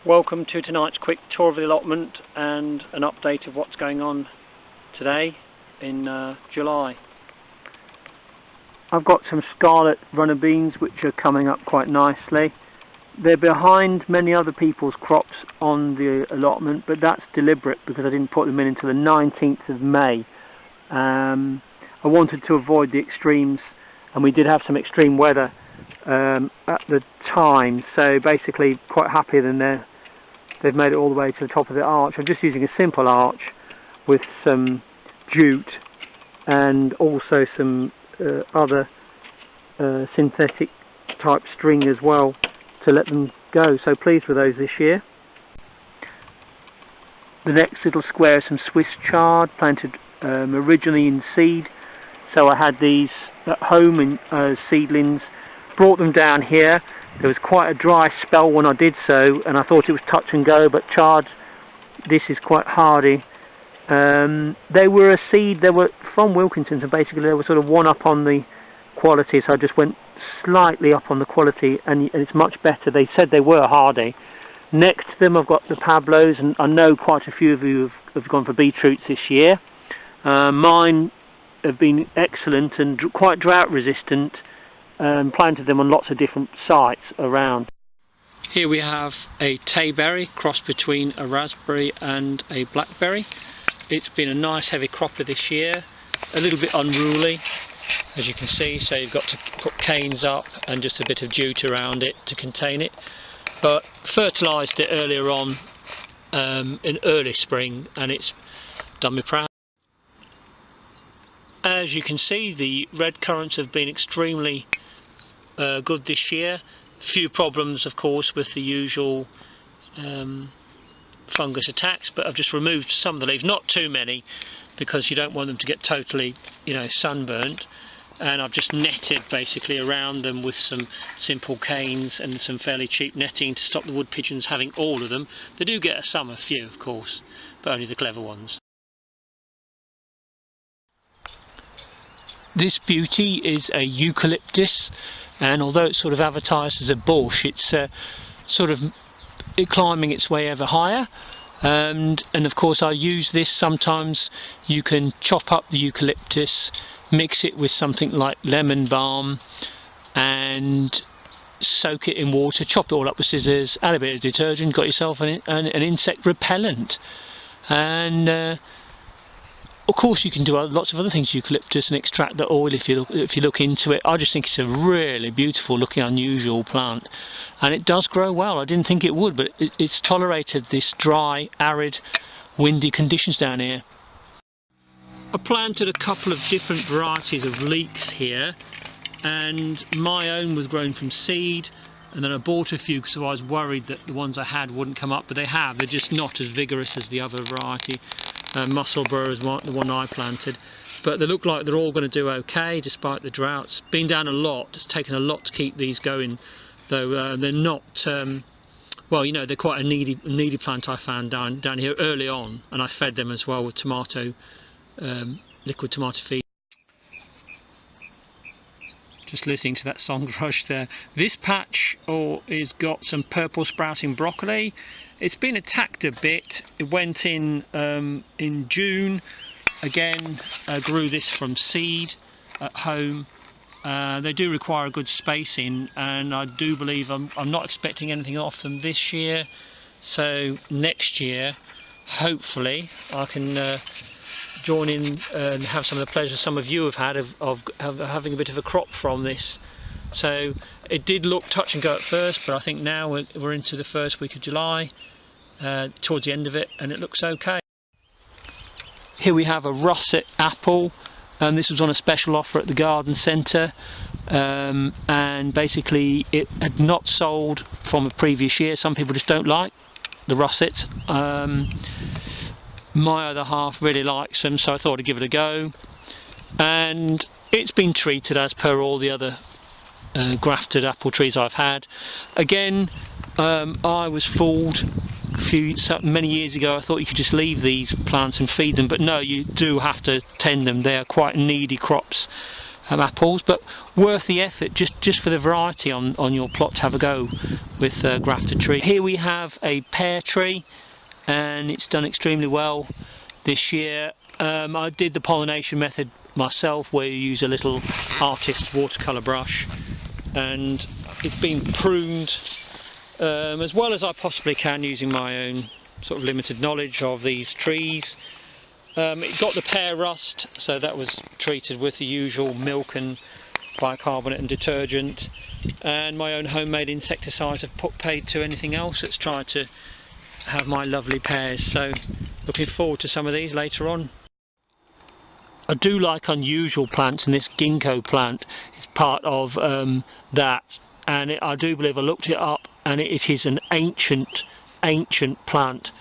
Welcome to tonight's quick tour of the allotment and an update of what's going on today in July. I've got some scarlet runner beans which are coming up quite nicely. They're behind many other people's crops on the allotment, but that's deliberate because I didn't put them in until the 19th of May. I wanted to avoid the extremes, and we did have some extreme weather at the time, so basically quite happy that they've made it all the way to the top of the arch. I'm just using a simple arch with some jute and also some other synthetic type string as well to let them go. So pleased with those this year. The next little square is some Swiss chard, planted originally in seed. So I had these at home in seedlings, brought them down here. There was quite a dry spell when I did so, and I thought it was touch and go, but chard, this is quite hardy. They were a seed, they were from Wilkinson's, and basically they were sort of one up on the quality, so I just went slightly up on the quality, and it's much better. They said they were hardy. Next to them I've got the Pablos, and I know quite a few of you have gone for beetroots this year. Mine have been excellent and quite drought resistant. Planted them on lots of different sites around. Here we have a tayberry cross between a raspberry and a blackberry. It's been a nice heavy cropper this year, a little bit unruly as you can see, so you've got to put canes up and just a bit of jute around it to contain it, but fertilised it earlier on in early spring and it's done me proud. As you can see, the red currants have been extremely good this year. Few problems of course with the usual fungus attacks, but I've just removed some of the leaves, not too many because you don't want them to get totally, sunburnt, and I've just netted basically around them with some simple canes and some fairly cheap netting to stop the wood pigeons having all of them. They do get a few of course, but only the clever ones. This beauty is a eucalyptus, and although it's sort of advertised as a bush, it's sort of climbing its way ever higher, and of course I use this. Sometimes you can chop up the eucalyptus, mix it with something like lemon balm and soak it in water, chop it all up with scissors, add a bit of detergent, got yourself an insect repellent. And of course you can do lots of other things with eucalyptus and extract the oil if you look into it. I just think it's a really beautiful looking unusual plant, and it does grow well. I didn't think it would, but it's tolerated this dry, arid, windy conditions down here. I planted a couple of different varieties of leeks here, and my own was grown from seed, and then I bought a few because I was worried that the ones I had wouldn't come up, but they have. They're just not as vigorous as the other variety. Musselburgh is the one I planted, but they look like they're all going to do okay despite the droughts. Been down a lot, it's taken a lot to keep these going, though they're not, well, they're quite a needy plant I found down here early on, and I fed them as well with liquid tomato feed. Just listening to that song rush there. This patch is got some purple sprouting broccoli. It's been attacked a bit. It went in June. Again, grew this from seed at home. They do require a good spacing, and I do believe I'm not expecting anything off them this year. So next year, hopefully, I can join in and have some of the pleasure some of you have had of having a bit of a crop from this. So it did look touch and go at first, but I think now we're into the first week of July, towards the end of it, and it looks okay. Here we have a russet apple, and this was on a special offer at the garden centre, and basically it had not sold from a previous year. Some people just don't like the russets. My other half really likes them, so I thought I'd give it a go, and it's been treated as per all the other grafted apple trees I've had. Again, I was fooled many years ago. I thought you could just leave these plants and feed them, but no, you do have to tend them. They are quite needy crops, apples, but worth the effort just for the variety on your plot to have a go with grafted tree. Here we have a pear tree, and it's done extremely well this year. I did the pollination method myself, where you use a little artist's watercolour brush, and it's been pruned as well as I possibly can using my own sort of limited knowledge of these trees. It got the pear rust, so that was treated with the usual milk and bicarbonate and detergent, and my own homemade insecticides have paid to anything else that's tried to have my lovely pears. So looking forward to some of these later on. I do like unusual plants, and this ginkgo plant is part of that, and I do believe I looked it up, and it is an ancient plant,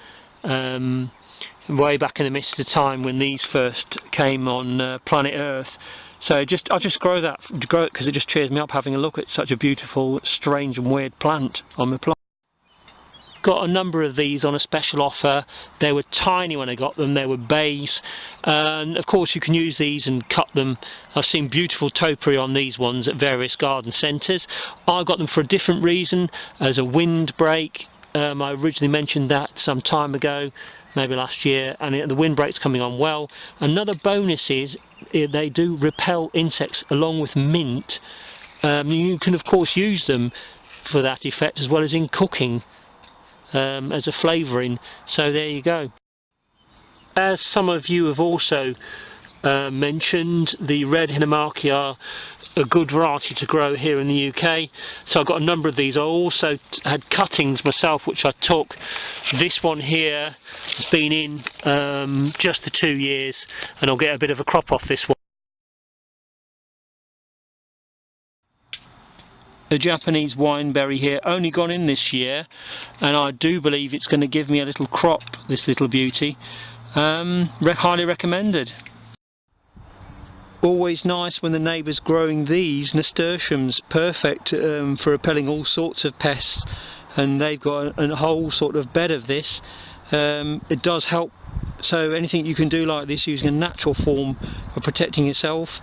way back in the midst of time when these first came on planet Earth. So I just grow it because it just cheers me up having a look at such a beautiful, strange and weird plant on my plot. Got a number of these on a special offer. They were tiny when I got them. They were bays, and of course you can use these and cut them. I've seen beautiful topiary on these ones at various garden centres. I got them for a different reason, as a windbreak. I originally mentioned that some time ago, maybe last year, and the windbreak's coming on well. Another bonus is they do repel insects along with mint. You can of course use them for that effect, as well as in cooking. As a flavouring, so there you go. As some of you have also mentioned, the red Hinamaki are a good variety to grow here in the UK, so I've got a number of these. I also had cuttings myself, which I took. This one here has been in just the 2 years, and I'll get a bit of a crop off this one. The Japanese wineberry here, only gone in this year, and I do believe it's going to give me a little crop, this little beauty. Highly recommended. Always nice when the neighbour's growing these nasturtiums, perfect for repelling all sorts of pests, and they've got a whole sort of bed of this. It does help, so anything you can do like this using a natural form of protecting yourself,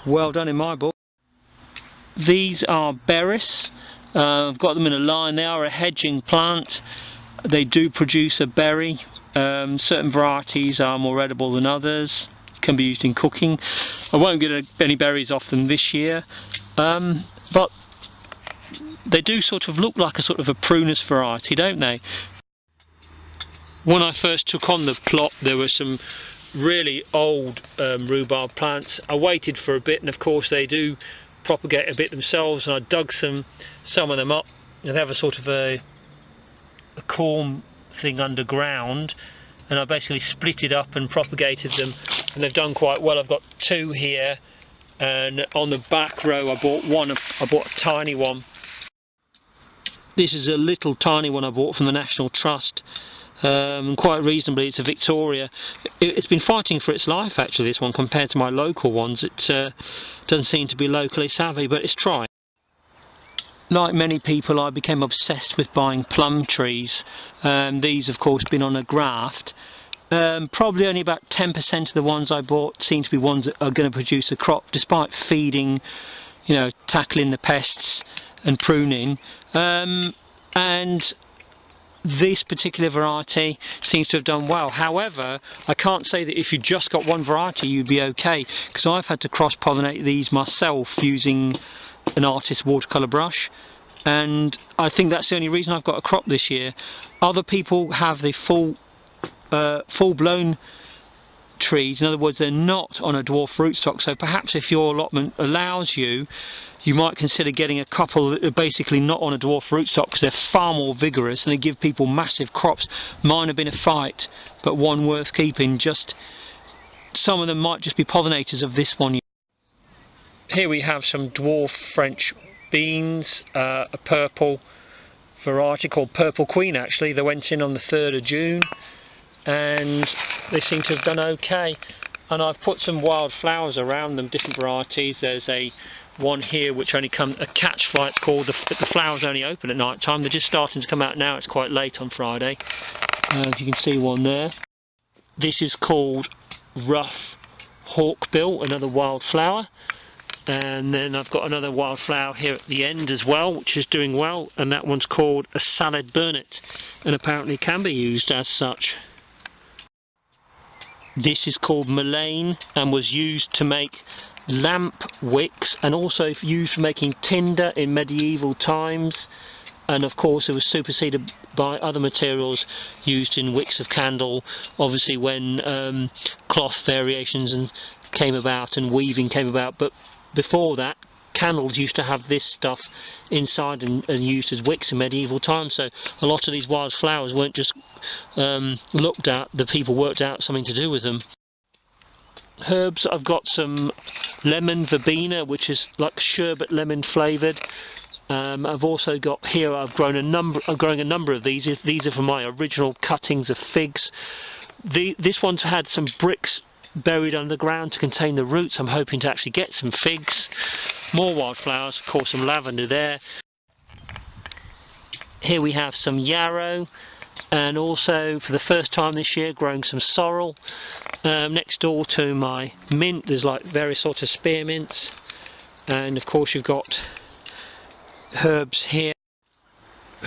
well done in my book. These are berries. I've got them in a line. They are a hedging plant. They do produce a berry. Certain varieties are more edible than others. Can be used in cooking. I won't get any berries off them this year, but they do sort of look like a sort of a prunus variety, don't they? When I first took on the plot, there were some really old rhubarb plants. I waited for a bit, and of course they do propagate a bit themselves, and I dug some of them up, and they have a sort of a corm thing underground, and I basically split it up and propagated them, and they've done quite well. I've got 2 here, and on the back row I bought a tiny one. This is a little tiny one I bought from the National Trust. Quite reasonably, it's a Victoria. It's been fighting for its life actually, this one, compared to my local ones. It doesn't seem to be locally savvy, but it's trying. Like many people, I became obsessed with buying plum trees. These of course been on a graft. Probably only about 10% of the ones I bought seem to be ones that are going to produce a crop, despite feeding, you know, tackling the pests and pruning. And this particular variety seems to have done well. However, I can't say that if you just got one variety you'd be okay, because I've had to cross-pollinate these myself using an artist's watercolour brush, and I think that's the only reason I've got a crop this year. Other people have the full-blown trees. In other words, they're not on a dwarf rootstock, so perhaps if your allotment allows you, you might consider getting a couple that are basically not on a dwarf rootstock, because they're far more vigorous and they give people massive crops. Mine have been a fight, but one worth keeping. Just some of them might just be pollinators of this one. Here we have some dwarf French beans, a purple variety called Purple Queen actually. They went in on the 3rd of June and they seem to have done okay. And I've put some wild flowers around them, different varieties. There's one here which only comes, a catch fly it's called. The flowers only open at night time. They're just starting to come out now. It's quite late on Friday. As you can see, one there. This is called rough hawkbill, another wild flower. And then I've got another wildflower here at the end as well, which is doing well, and that one's called a salad burnet, and apparently can be used as such. This is called mullein and was used to make lamp wicks, and also used for making tinder in medieval times, and of course it was superseded by other materials used in wicks of candle, obviously when cloth variations came about and weaving came about. But before that, candles used to have this stuff inside and used as wicks in medieval times. So a lot of these wild flowers weren't just looked at, the people worked out something to do with them. Herbs, I've got some lemon verbena, which is like sherbet lemon flavoured. I've also got here, I'm growing a number of these. These are from my original cuttings of figs. This one's had some bricks buried underground to contain the roots. I'm hoping to actually get some figs. More wildflowers, of course, some lavender there. Here we have some yarrow, and also for the first time this year growing some sorrel. Next door to my mint there's like various sorts of spearmints, and of course you've got herbs here.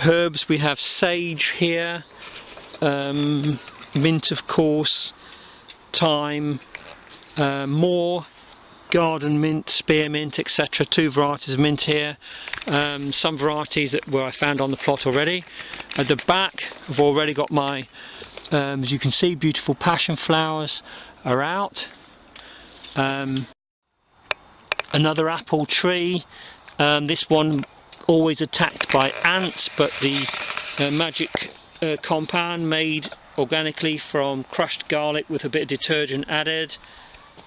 Herbs, we have sage here, mint of course, thyme, more garden mint, spearmint, etc. 2 varieties of mint here. Some varieties that I found on the plot already. At the back I've already got my, as you can see, beautiful passion flowers are out. Another apple tree, this one always attacked by ants, but the magic compound made organically from crushed garlic with a bit of detergent added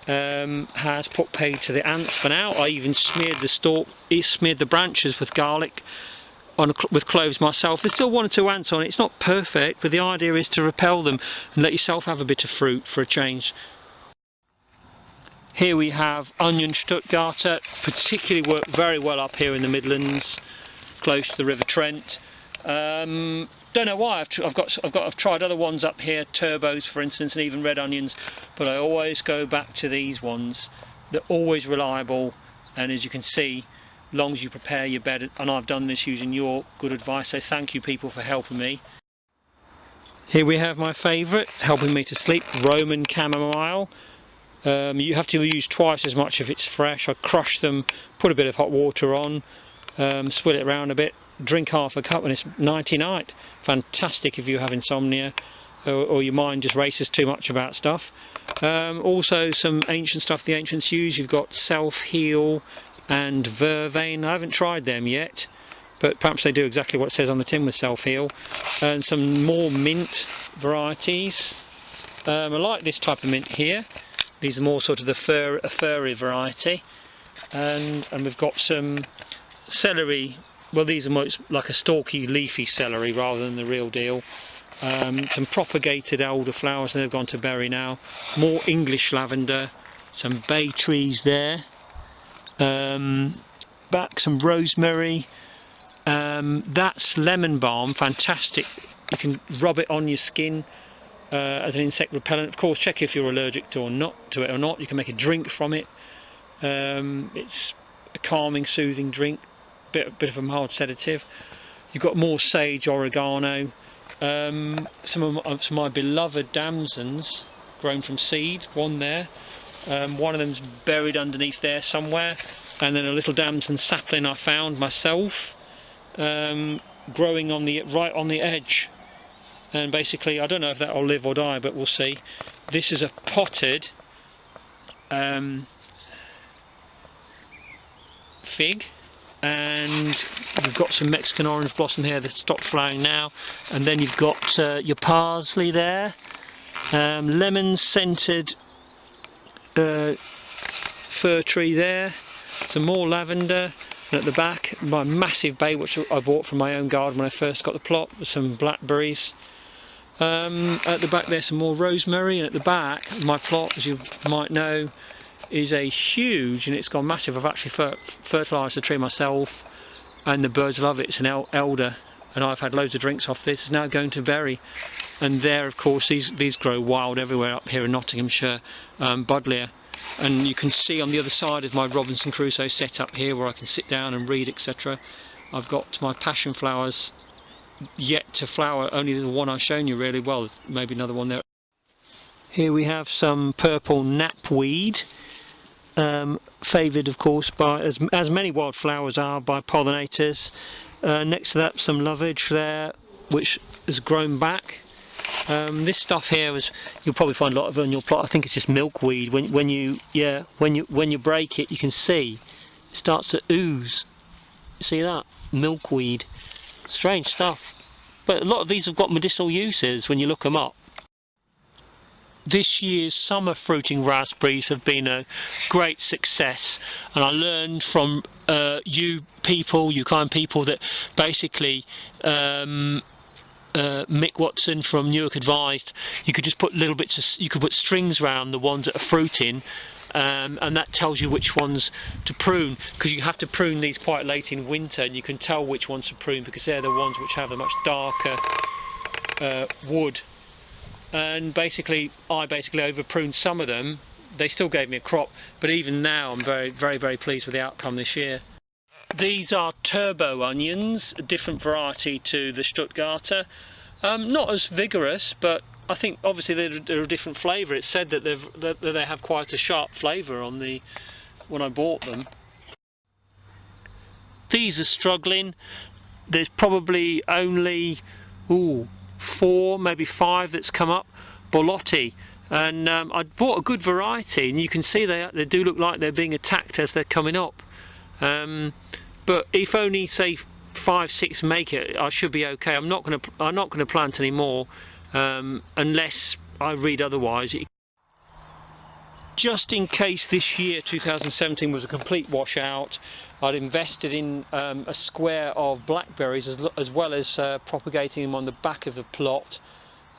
has put paid to the ants for now. I even smeared the branches with garlic with cloves myself. There's still 1 or 2 ants on it. It's not perfect, but the idea is to repel them and let yourself have a bit of fruit for a change. Here we have onion Stuttgarter, particularly work very well up here in the Midlands, close to the River Trent. Don't know why. I've tried other ones up here, turbos for instance, and even red onions, but I always go back to these ones. They're always reliable, and as you can see, long as you prepare your bed, and I've done this using your good advice, so thank you people for helping me. Here we have my favourite, helping me to sleep, Roman chamomile. You have to use twice as much if it's fresh. I crush them, put a bit of hot water on, swill it around a bit, drink half a cup, and it's nighty night. Fantastic if you have insomnia or your mind just races too much about stuff. Also some ancient stuff the ancients use. You've got self-heal and vervain. I haven't tried them yet, but perhaps they do exactly what it says on the tin with self-heal. And some more mint varieties. I like this type of mint here. These are more sort of the furry variety. And we've got some celery. Well, these are more like a stalky leafy celery rather than the real deal. Some propagated elderflowers, and they've gone to berry now. More English lavender, some bay trees there. Back some rosemary. That's lemon balm, fantastic. You can rub it on your skin as an insect repellent. Of course, check if you're allergic to it or not. You can make a drink from it. It's a calming, soothing drink. Bit of a mild sedative. You've got more sage, oregano, some of my beloved damsons grown from seed, one there, one of them's buried underneath there somewhere, and then a little damson sapling I found myself, growing right on the edge, and basically I don't know if that will live or die, but we'll see. This is a potted fig, and you've got some Mexican orange blossom here that's stopped flowering now, and then you've got your parsley there, lemon scented fir tree there, some more lavender, and at the back my massive bay which I bought from my own garden when I first got the plot, with some blackberries. At the back there's some more rosemary, and at the back my plot, as you might know, is a huge, and it's gone massive. I've actually fertilised the tree myself, and the birds love it. It's an elder, and I've had loads of drinks off this. It's now going to berry. And there, of course, these grow wild everywhere up here in Nottinghamshire. Buddleia, and you can see on the other side of my Robinson Crusoe setup here, where I can sit down and read, etc. I've got my passion flowers yet to flower, only the one I've shown you really. Well, maybe another one there. Here we have some purple knapweed, favoured of course by, as many wildflowers are, by pollinators. Next to that, some lovage there, which has grown back. This stuff here is, you'll probably find a lot of it on your plot. I think it's just milkweed. When you break it, you can see it starts to ooze. See that? Milkweed. Strange stuff. But a lot of these have got medicinal uses when you look them up. This year's summer fruiting raspberries have been a great success, and I learned from you kind people, that basically Mick Watson from Newark advised you could just put little bits of, you could put strings around the ones that are fruiting, and that tells you which ones to prune, because you have to prune these quite late in winter, and you can tell which ones to prune because they're the ones which have a much darker wood. And basically I over pruned some of them. They still gave me a crop, but even now I'm very pleased with the outcome this year. These are turbo onions, a different variety to the Stuttgarter. Not as vigorous, but I think obviously they're a different flavour. It's said that they have quite a sharp flavour on the when I bought them. These are struggling. There's probably only 4, maybe 5 that's come up. Borlotti, and I bought a good variety, and you can see they do look like they're being attacked as they're coming up. But if only say 5, 6 make it, I should be okay. I'm not going to plant any more unless I read otherwise. Just in case this year 2017 was a complete washout, I'd invested in a square of blackberries as well as propagating them on the back of the plot.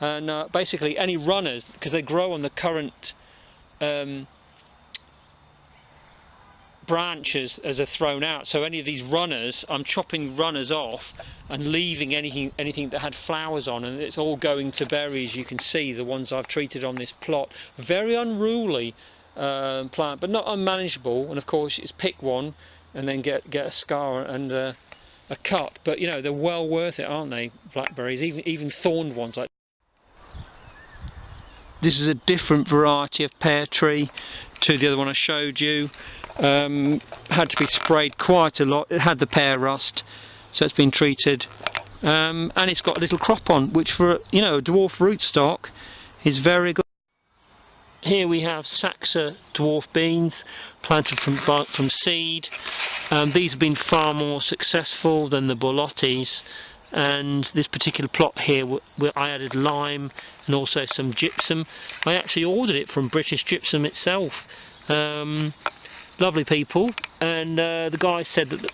And basically any runners, because they grow on the current branches as they're thrown out, so any of these runners, I'm chopping runners off and leaving anything that had flowers on, and it's all going to berries. You can see the ones I've treated on this plot. Very unruly plant, but not unmanageable. And of course it's pick one and then get a scar and a cut, but you know, they're well worth it, aren't they, blackberries, even thorned ones like. This is a different variety of pear tree to the other one I showed you. Had to be sprayed quite a lot. It had the pear rust, so it's been treated, and it's got a little crop on, which for a dwarf rootstock is very good. Here we have Saxa dwarf beans planted from seed. These have been far more successful than the Borlottis. And this particular plot here, where I added lime and also some gypsum. I actually ordered it from British Gypsum itself. Lovely people, and the guy said that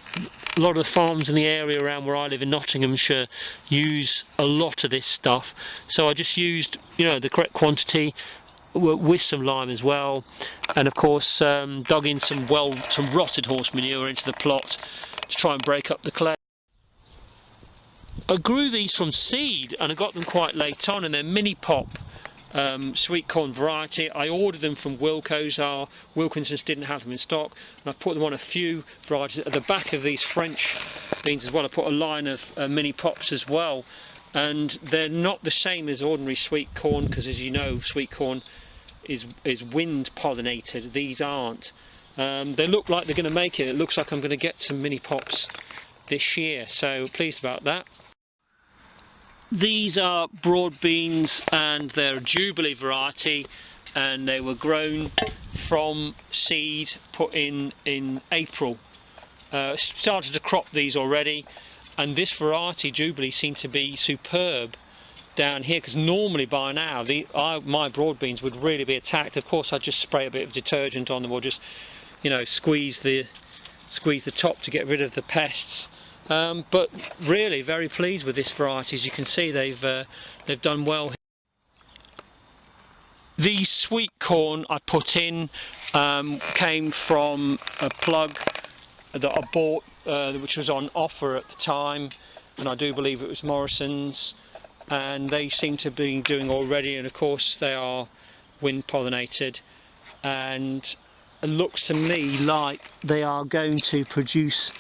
a lot of the farms in the area around where I live in Nottinghamshire use a lot of this stuff, so I just used the correct quantity with some lime as well, and of course dug in some rotted horse manure into the plot to try and break up the clay. I grew these from seed and I got them quite late on, and they're mini pop sweet corn variety. I ordered them from Wilkinson's didn't have them in stock, and I put them on a few varieties. At the back of these French beans as well, I put a line of mini pops as well, and they're not the same as ordinary sweet corn, because as you know, sweet corn is wind pollinated. These aren't. They look like they're going to make it. It looks like I'm going to get some mini pops this year, so pleased about that. These are broad beans, and they're a Jubilee variety, and they were grown from seed put in April. Started to crop these already, and this variety Jubilee seemed to be superb down here, because normally by now my broad beans would really be attacked. Of course I'd just spray a bit of detergent on them, or just squeeze the top to get rid of the pests. But really very pleased with this variety. As you can see, they've done well. These sweet corn I put in came from a plug that I bought, which was on offer at the time, and I do believe it was Morrison's, and they seem to be doing already, and of course they are wind pollinated. and it looks to me like they are going to produce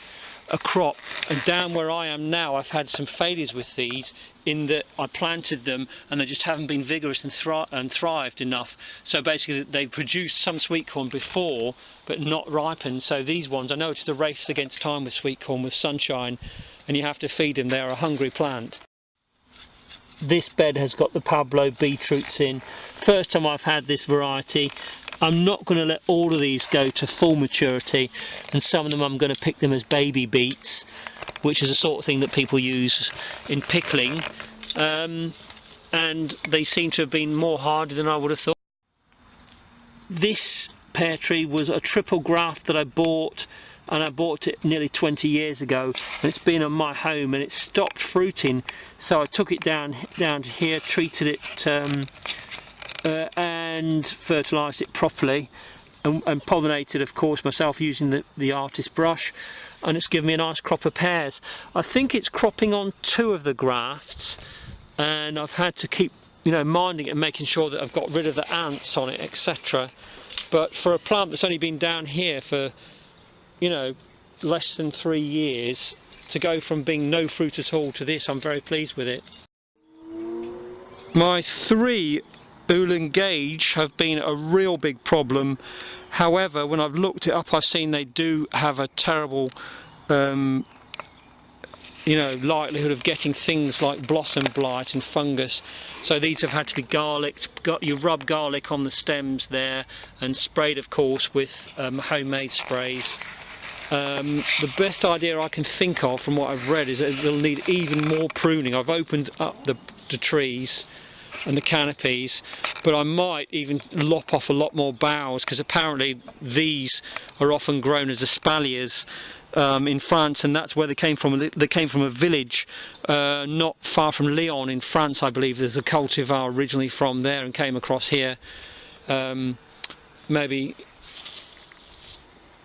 a crop. And down where I am now, I've had some failures with these, in that I planted them and they just haven't been vigorous and thrived enough. So basically they produced some sweet corn before but not ripened. So these ones, I know it's the race against time with sweet corn, with sunshine, and you have to feed them. They are a hungry plant. This bed has got the Pablo beetroots in. First time I've had this variety. I'm not going to let all of these go to full maturity, and some of them I'm going to pick them as baby beets, which is the sort of thing that people use in pickling, and they seem to have been more hardy than I would have thought. This pear tree was a triple graft that I bought, and I bought it nearly 20 years ago, and it's been on my home and it stopped fruiting, so I took it down to here, treated it and fertilised it properly, and pollinated, of course, myself using the artist brush, and it's given me a nice crop of pears. I think it's cropping on 2 of the grafts, and I've had to keep, you know, minding it and making sure that I've got rid of the ants on it, etc. But for a plant that's only been down here for, you know, less than 3 years, to go from being no fruit at all to this, I'm very pleased with it. My 3 Ulan gauge have been a real big problem. However, when I've looked it up, I've seen they do have a terrible you know, likelihood of getting things like blossom blight and fungus. So these have had to be garlicked. You rub garlic on the stems there and sprayed, of course, with homemade sprays. The best idea I can think of from what I've read is that they'll need even more pruning. I've opened up the trees and the canopies, but I might even lop off a lot more boughs, because apparently these are often grown as espaliers in France, and that's where they came from. They came from a village not far from Lyon in France, I believe. There's a cultivar originally from there and came across here maybe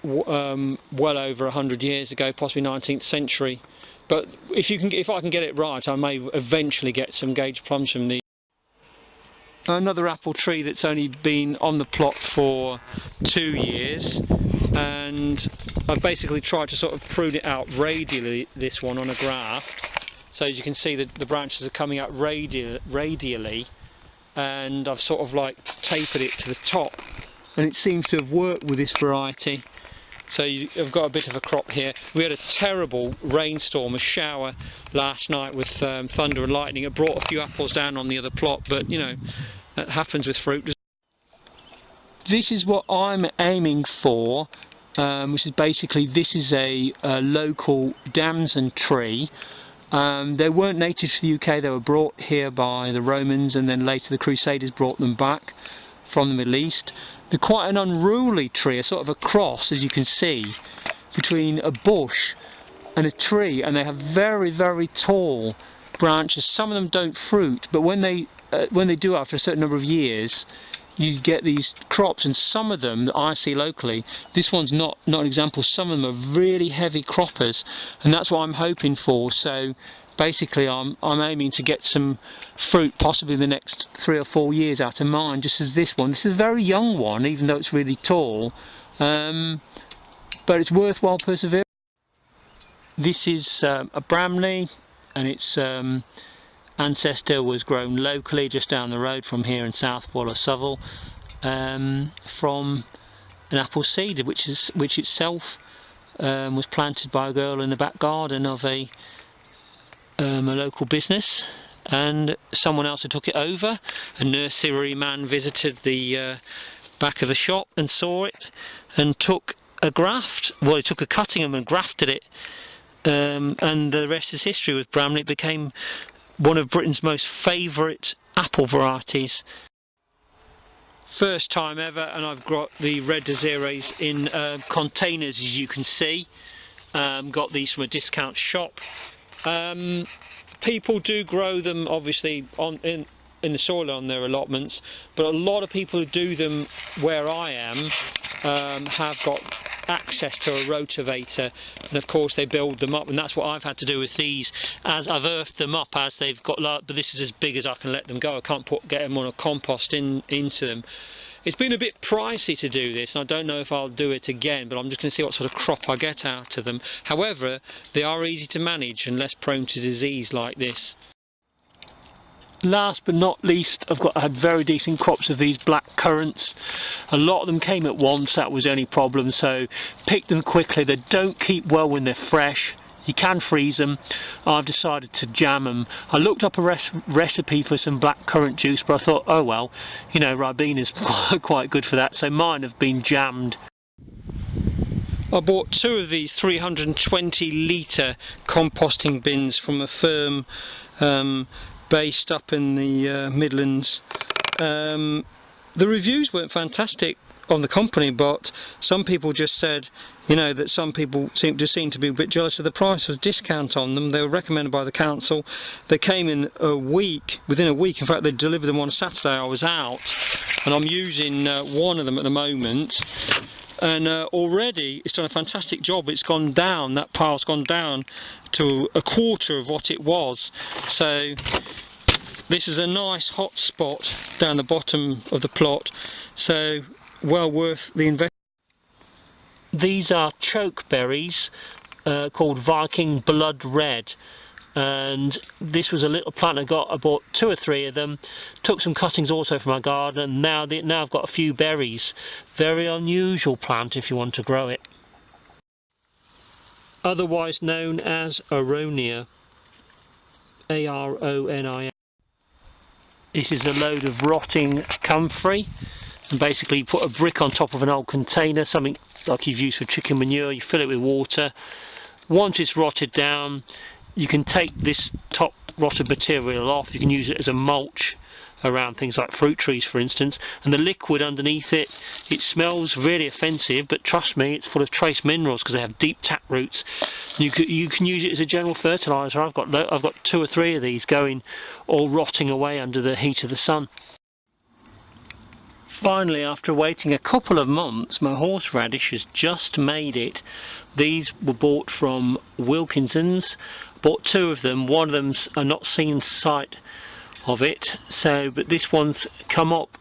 well over 100 years ago, possibly 19th century. But if I can get it right, I may eventually get some gauge plums from these. Another apple tree that's only been on the plot for 2 years, and I've basically tried to sort of prune it out radially, this one on a graft. So as you can see, the branches are coming out radially, and I've sort of like tapered it to the top, and it seems to have worked with this variety. So I've got a bit of a crop here. We had a terrible rainstorm, a shower last night with thunder and lightning. It brought a few apples down on the other plot, but you know, that happens with fruit. This is what I'm aiming for, which is basically, this is a local damson tree. They weren't native to the UK, they were brought here by the Romans, and then later the Crusaders brought them back from the Middle East. They're quite an unruly tree, a sort of a cross, as you can see, between a bush and a tree, and they have very, very tall branches. Some of them don't fruit, but when they do, after a certain number of years, you get these crops, and some of them that I see locally, this one's not an example, some of them are really heavy croppers, and that's what I'm hoping for. So basically I'm aiming to get some fruit possibly the next 3 or 4 years out of mine, just as this one. This is a very young one, even though it's really tall, but it's worthwhile persevering. This is a Bramley, and its ancestor was grown locally just down the road from here in Southwell or Southwell, from an apple seed which itself was planted by a girl in the back garden of a local business, and someone else had took it over. A nursery man visited the back of the shop and saw it and took a graft. Well, he took a Cuttingham and grafted it, and the rest is history with Bramley. It became one of Britain's most favourite apple varieties. First time ever, and I've got the red Desirées in containers, as you can see. Got these from a discount shop. People do grow them obviously in the soil on their allotments, but a lot of people who do them where I am have got access to a rotavator, and of course they build them up, and that's what I've had to do with these, as I've earthed them up as they've got, but this is as big as I can let them go. I can't get them on a compost into them. It's been a bit pricey to do this, and I don't know if I'll do it again, but I'm just going to see what sort of crop I get out of them. However, they are easy to manage and less prone to disease like this. Last but not least, I had very decent crops of these black currants. A lot of them came at once, that was the only problem, so pick them quickly. They don't keep well when they're fresh. You can freeze them. I've decided to jam them. I looked up a recipe for some black currant juice, but I thought, oh well, you know, Ribena's quite good for that, so mine have been jammed. I bought 2 of these 320 litre composting bins from a firm based up in the Midlands. The reviews weren't fantastic on the company, but some people just said, you know, that some people seem to be a bit jealous of the price of discount on them. They were recommended by the council. They came in within a week. In fact, they delivered them on a Saturday. I was out, and I'm using one of them at the moment, and already it's done a fantastic job. It's gone down, that pile's gone down to a quarter of what it was. So this is a nice hot spot down the bottom of the plot, so well worth the investment. These are choke berries called Viking Blood Red, and this was a little plant I bought 2 or 3 of them, took some cuttings also from my garden, and now I've got a few berries. Very unusual plant if you want to grow it. Otherwise known as Aronia, A-R-O-N-I-A. This is a load of rotting comfrey, and basically you put a brick on top of an old container, something like you've used for chicken manure. You fill it with water. Once it's rotted down, you can take this top rotted material off. You can use it as a mulch around things like fruit trees, for instance, and the liquid underneath it, it smells really offensive, but trust me, it's full of trace minerals because they have deep tap roots. You can use it as a general fertilizer. I've got 2 or 3 of these going, all rotting away under the heat of the sun. Finally, after waiting a couple of months, my horseradish has just made it. These were bought from Wilkinson's. Bought 2 of them. One of them's a not seen sight of it, but this one's come up.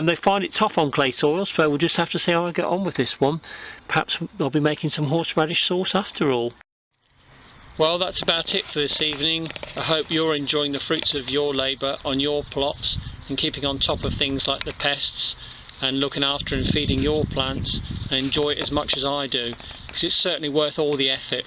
They find it tough on clay soil, so we'll just have to see how I get on with this one. Perhaps I'll be making some horseradish sauce after all. Well, that's about it for this evening. I hope you're enjoying the fruits of your labour on your plots and keeping on top of things like the pests and looking after and feeding your plants, and enjoy it as much as I do, because it's certainly worth all the effort